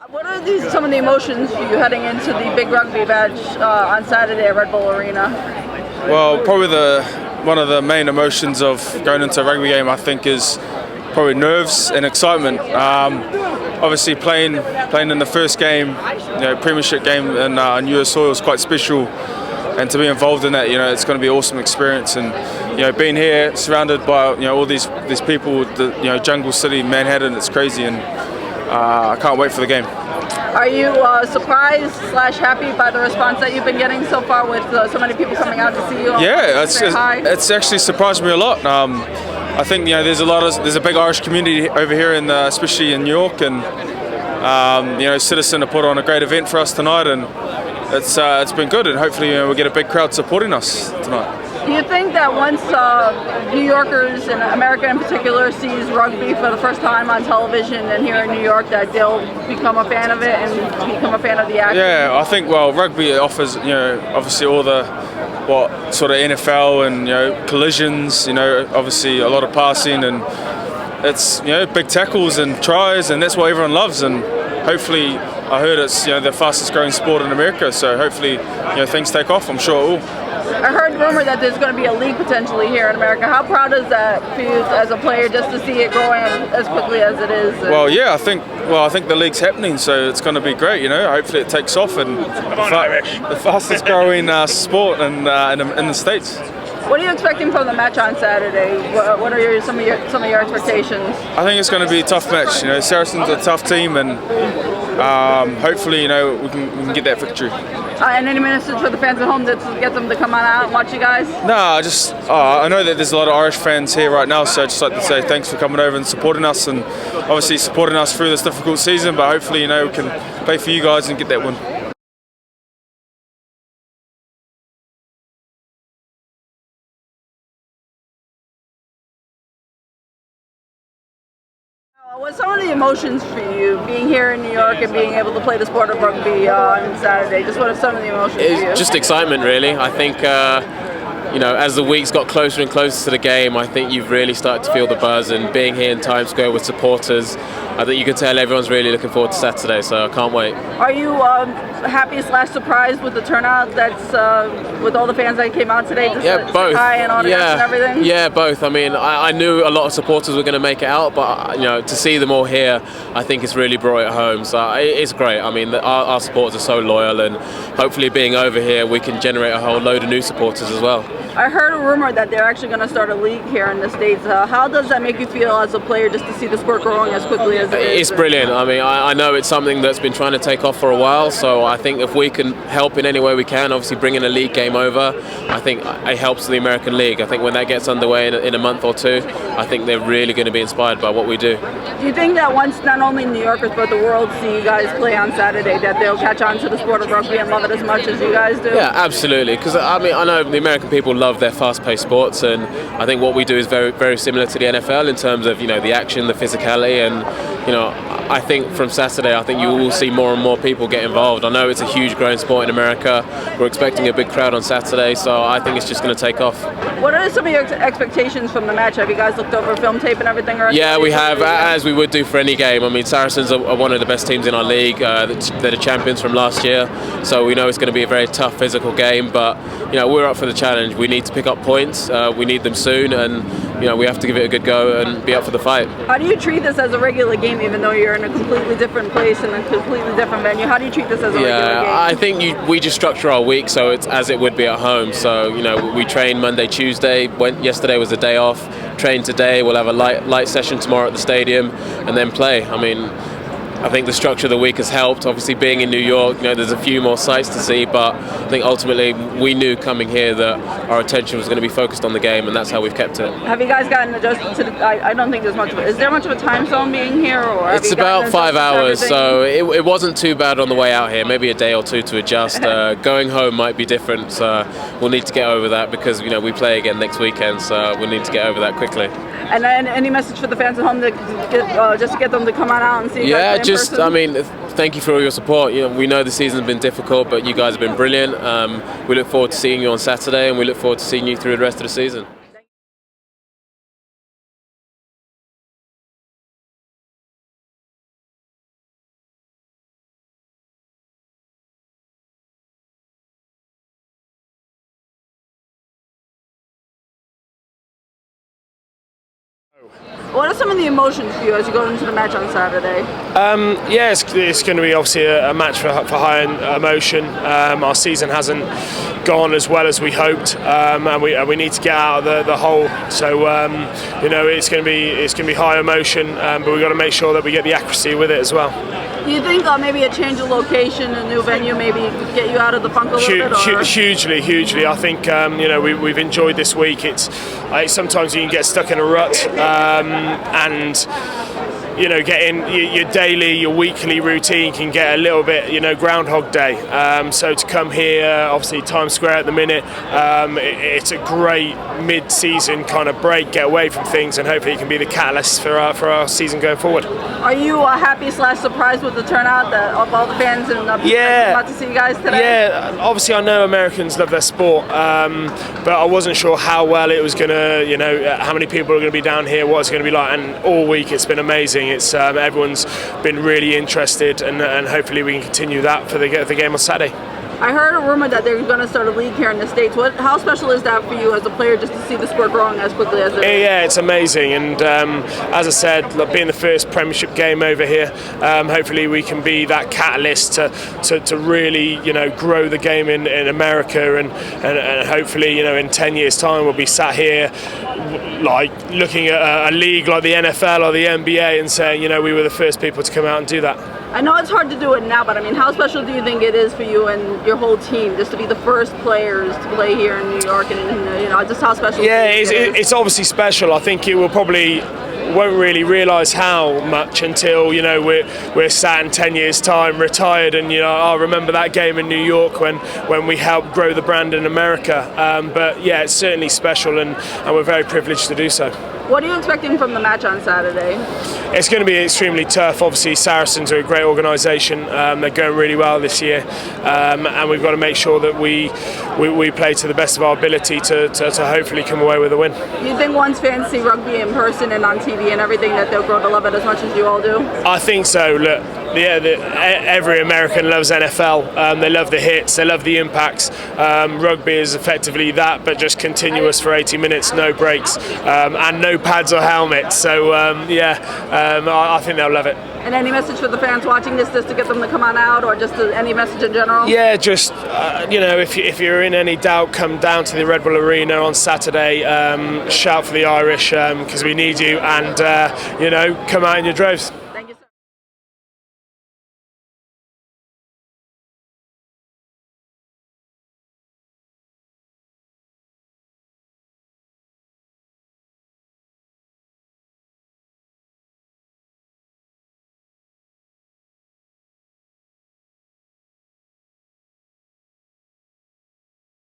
What are some of the emotions for you heading into the big rugby match on Saturday at Red Bull Arena? Well, probably one of the main emotions of going into a rugby game, I think, is probably nerves and excitement. Obviously, playing in the first game, Premiership game in US soil is quite special, and to be involved in that, it's going to be an awesome experience. And being here, surrounded by all these people, Jungle City, Manhattan, it's crazy, and I can't wait for the game. Are you surprised / happy by the response that you've been getting so far with so many people coming out to see you? Yeah, it's actually surprised me a lot. I think there's a big Irish community over here, especially in New York, and Citizen have put on a great event for us tonight, and it's been good, and hopefully we'll get a big crowd supporting us tonight. Do you think that once New Yorkers and America in particular sees rugby for the first time on television and here in New York, that they'll become a fan of it and become a fan of the action? Yeah, I think rugby offers obviously all the sort of NFL and collisions, obviously a lot of passing, and it's big tackles and tries, and that's what everyone loves. And hopefully, I heard it's the fastest growing sport in America, so hopefully things take off. I'm sure it will. I heard rumor that there's going to be a league potentially here in America. How proud is that for you as a player, just to see it growing as quickly as it is? Well, yeah, I think the league's happening, so it's going to be great. Hopefully it takes off, and the fastest growing sport in the States. What are you expecting from the match on Saturday? What are some of your expectations? I think it's going to be a tough match. Saracens are a tough team, and hopefully we can get that victory. And any message for the fans at home to get them to come on out and watch you guys? No, I know that there's a lot of Irish fans here right now, so I'd just like to say thanks for coming over and supporting us, and obviously supporting us through this difficult season, but hopefully we can play for you guys and get that win. What's some of the emotions for you being here in New York and being able to play the sport of rugby on Saturday? Just what are some of the emotions for you? Just excitement, really. I think as the weeks got closer and closer to the game, I think you've really started to feel the buzz, and being here in Times Square with supporters, I think you can tell everyone's really looking forward to Saturday, so I can't wait. Are you happy / surprised with the turnout that's with all the fans that came out today? Yeah, both. And autographs and everything? Yeah, both. I mean, I knew a lot of supporters were going to make it out, but to see them all here, I think it's really brought it home. So it's great. I mean, our supporters are so loyal, and hopefully being over here, we can generate a whole load of new supporters as well. I heard a rumor that they're actually going to start a league here in the States. How does that make you feel as a player, just to see the sport growing as quickly as it is? It's brilliant. I mean, I know it's something that's been trying to take off for a while, so I think if we can help in any way we can, obviously bringing a league game over, I think it helps the American League. I think when that gets underway in a month or two, I think they're really going to be inspired by what we do. Do you think that once not only New Yorkers but the world see you guys play on Saturday, that they'll catch on to the sport of rugby and love it as much as you guys do? Yeah, absolutely. Because I know the American people love their fast-paced sports, and I think what we do is very, very similar to the NFL in terms of the action, the physicality, and I think from Saturday, I think you will see more and more people get involved. I know it's a huge growing sport in America. We're expecting a big crowd on Saturday, so I think it's just going to take off. What are some of your expectations from the match? Have you guys looked over film tape and everything? Yeah, we have, as we would do for any game. I mean, Saracens are one of the best teams in our league. They're the champions from last year, so we know it's going to be a very tough physical game, but we're up for the challenge. We need to pick up points. We need them soon, and we have to give it a good go and be up for the fight. How do you treat this as a regular game, even though you're in a completely different place and a completely different venue? How do you treat this as a regular game? I think we just structure our week so it's as it would be at home. So we train Monday, Tuesday. Yesterday was a day off. Train today. We'll have a light session tomorrow at the stadium, and then play. I mean, I think the structure of the week has helped. Obviously, being in New York, there's a few more sights to see, but I think ultimately we knew coming here that our attention was going to be focused on the game, and that's how we've kept it. Have you guys gotten adjusted to I don't think there's much of it. Is there much of a time zone being here? Or it's about 5 hours, so it wasn't too bad on the way out here. Maybe a day or two to adjust. Going home might be different, so we'll need to get over that because we play again next weekend, so we'll need to get over that quickly. And then any message for the fans at home to just to get them to come on out and see you guys play in person? I mean, thank you for all your support. We know the season's been difficult, but you guys have been brilliant. We look forward to seeing you on Saturday, and we look forward to seeing you through the rest of the season. What are some of the emotions for you as you go into the match on Saturday? Yeah, it's going to be obviously a match for high emotion. Our season hasn't gone as well as we hoped, and we need to get out of the hole. So it's going to be high emotion, but we've got to make sure that we get the accuracy with it as well. Do you think maybe a change of location, a new venue, maybe get you out of the funk a little bit? Hugely. I think we've enjoyed this week. It's sometimes you can get stuck in a rut, and getting your daily, your weekly routine can get a little bit, Groundhog Day. So to come here, obviously Times Square at the minute, it's a great mid-season kind of break, get away from things, and hopefully it can be the catalyst for our season going forward. Are you happy/surprised with the turnout of all the fans and about to see you guys today? Yeah, obviously I know Americans love their sport, but I wasn't sure how well it was going to, how many people are going to be down here, what it's going to be like, and all week it's been amazing. It's everyone's been really interested, and hopefully we can continue that for the game on Saturday. I heard a rumor that they're going to start a league here in the States. How special is that for you as a player, just to see the sport growing as quickly as it is? Yeah, it's amazing, and as I said, being the first Premiership game over here, hopefully we can be that catalyst to really grow the game in America, and hopefully in 10 years' time we'll be sat here like looking at a league like the NFL or the NBA and saying we were the first people to come out and do that. I know it's hard to do it now, but I mean, how special do you think it is for you and your whole team just to be the first players to play here in New York, and just how special? Yeah, it's obviously special. I think it will probably won't really realise how much until we're sat in 10 years' time, retired, and I'll remember that game in New York when we helped grow the brand in America. But yeah, it's certainly special, and we're very privileged to do so. What are you expecting from the match on Saturday? It's going to be extremely tough. Obviously, Saracens are a great organisation. They're going really well this year, and we've got to make sure that we play to the best of our ability to hopefully come away with a win. You think once fans see rugby in person and on TV and everything, that they'll grow to love it as much as you all do? I think so. Look, every American loves NFL. They love the hits, they love the impacts. Rugby is effectively that, but just continuous for 80 minutes, no breaks, and no pads or helmets. So I think they'll love it. And any message for the fans watching this, just to get them to come on out, or just any message in general? Yeah, just if you're in any doubt, come down to the Red Bull Arena on Saturday. Shout for the Irish because we need you, and come out in your droves.